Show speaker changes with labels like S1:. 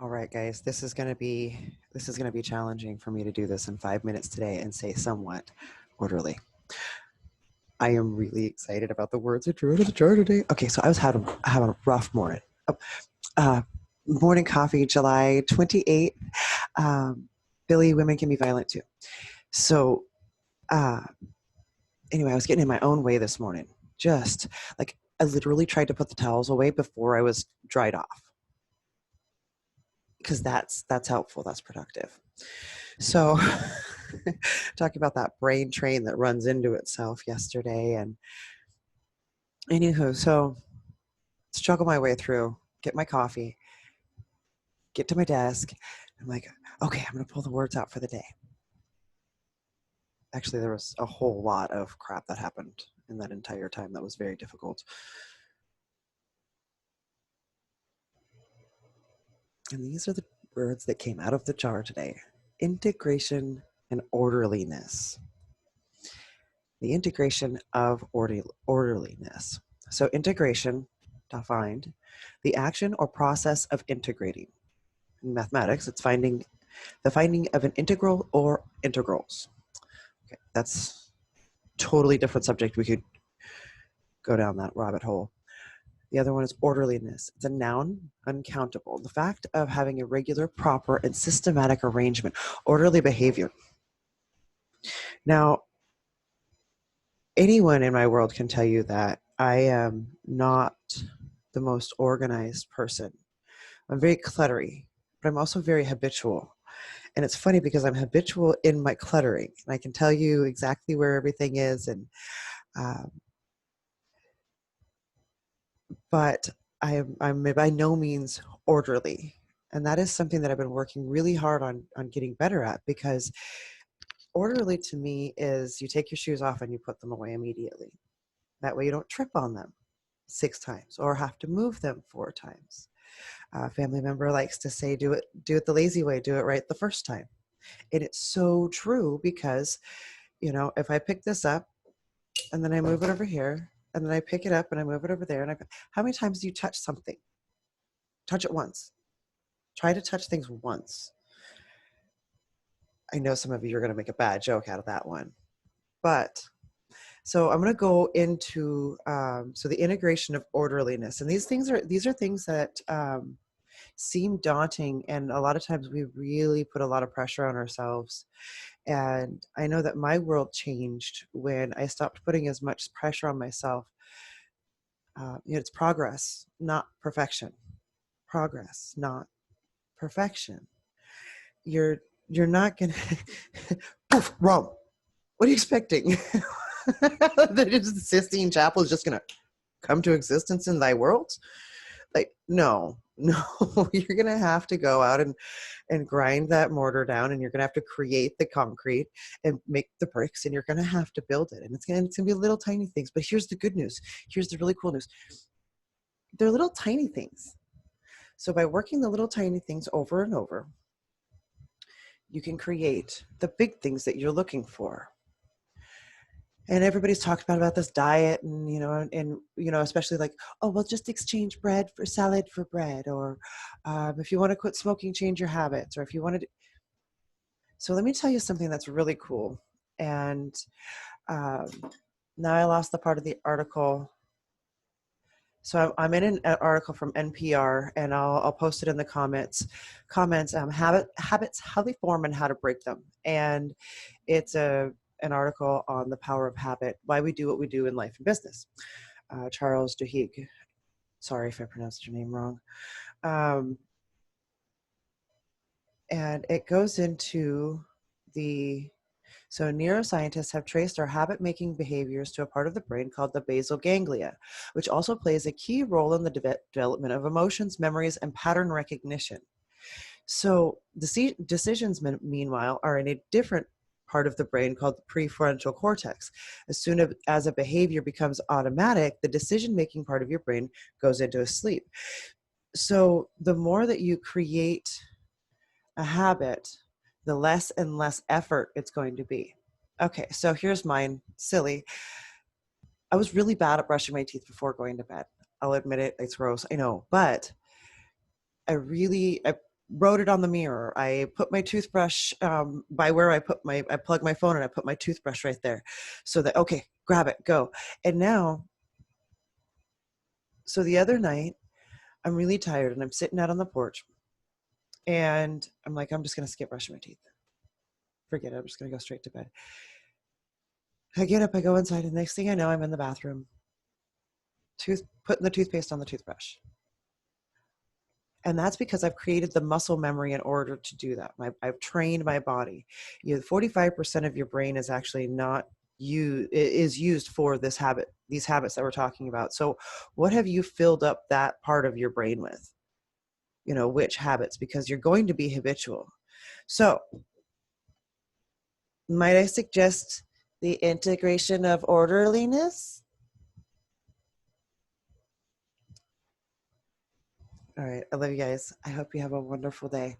S1: All right, guys, this is gonna be challenging for me to do this in 5 minutes today and say somewhat orderly. I am really excited about the words I drew out of the jar today. Okay, so I was having a rough morning. Oh, uh, morning coffee, July 28th. Um, Billy, women can be violent too. So uh, anyway, I was getting in my own way this morning. Just like I literally tried to put the towels away before I was dried off because that's helpful. That's productive. So, talking about that brain train that runs into itself yesterday, and anywho, so struggle my way through, get my coffee, get to my desk. I'm like, okay, I'm gonna pull the words out for the day. Actually, there was a whole lot of crap that happened in that entire time that was very difficult. And these are the words that came out of the jar today: integration and orderliness. The integration of orderliness. So integration, defined, the action or process of integrating. In mathematics, it's the finding of an integral or integrals. Okay, that's totally different subject. We could go down that rabbit hole. The other one is orderliness. It's a noun, uncountable. The fact of having a regular, proper, and systematic arrangement, orderly behavior. Now, anyone in my world can tell you that I am not the most organized person. I'm very cluttery, but I'm also very habitual. And it's funny because I'm habitual in my cluttering, and I can tell you exactly where everything is. And um, but I'm by no means orderly, and that is something that I've been working really hard on getting better at, because orderly to me is you take your shoes off and you put them away immediately. That way you don't trip on them 6 times or have to move them 4 times. A family member likes to say, do it the lazy way, do it right the first time. And it's so true because, if I pick this up and then I move it over here and then I pick it up and I move it over there, and how many times do you touch something? Touch it once. Try to touch things once. I know some of you are going to make a bad joke out of that one, but so I'm going to go into so the integration of orderliness, and these are things that seem daunting, and a lot of times we really put a lot of pressure on ourselves. And I know that my world changed when I stopped putting as much pressure on myself. It's progress, not perfection. Progress, not perfection. You're you're not gonna poof, wrong. What are you expecting? That the Sistine Chapel is just gonna come to existence in thy world? Like, no, you're gonna have to go out and grind that mortar down, and you're gonna have to create the concrete and make the bricks, and you're gonna have to build it. And it's gonna be little tiny things. But here's the good news. Here's the really cool news. They're little tiny things. So by working the little tiny things over and over, you can create the big things that you're looking for. And everybody's talked about this diet, and especially like, oh, well, just exchange bread for salad for bread, or if you want to quit smoking, change your habits, or if you want to. So let me tell you something that's really cool. And um, now I lost the part of the article. So I'm in an article from NPR, and I'll post it in the comments. Habits, how they form and how to break them. And it's an article on the power of habit, why we do what we do in life and business. Charles Duhigg. Sorry if I pronounced your name wrong. And it goes into so neuroscientists have traced our habit-making behaviors to a part of the brain called the basal ganglia, which also plays a key role in the development of emotions, memories, and pattern recognition. So decisions, meanwhile, are in a different part of the brain called the prefrontal cortex. As soon as a behavior becomes automatic, the decision-making part of your brain goes into a sleep. So the more that you create a habit, the less and less effort it's going to be. Okay, so here's mine. Silly. I was really bad at brushing my teeth before going to bed. I'll admit it, it's gross, I know. But wrote it on the mirror. I put my toothbrush by where I plug my phone and I put my toothbrush right there so that, okay, grab it, go. And now, so the other night, I'm really tired and I'm sitting out on the porch and I'm like, I'm just going to skip brushing my teeth. Forget it. I'm just going to go straight to bed. I get up, I go inside, and the next thing I know, I'm in the bathroom, putting the toothpaste on the toothbrush. And that's because I've created the muscle memory in order to do that. I've trained my body. 45% of your brain is actually not is used for these habits that we're talking about. So what have you filled up that part of your brain with? Which habits? Because you're going to be habitual. So might I suggest the integration of orderliness? All right. I love you guys. I hope you have a wonderful day.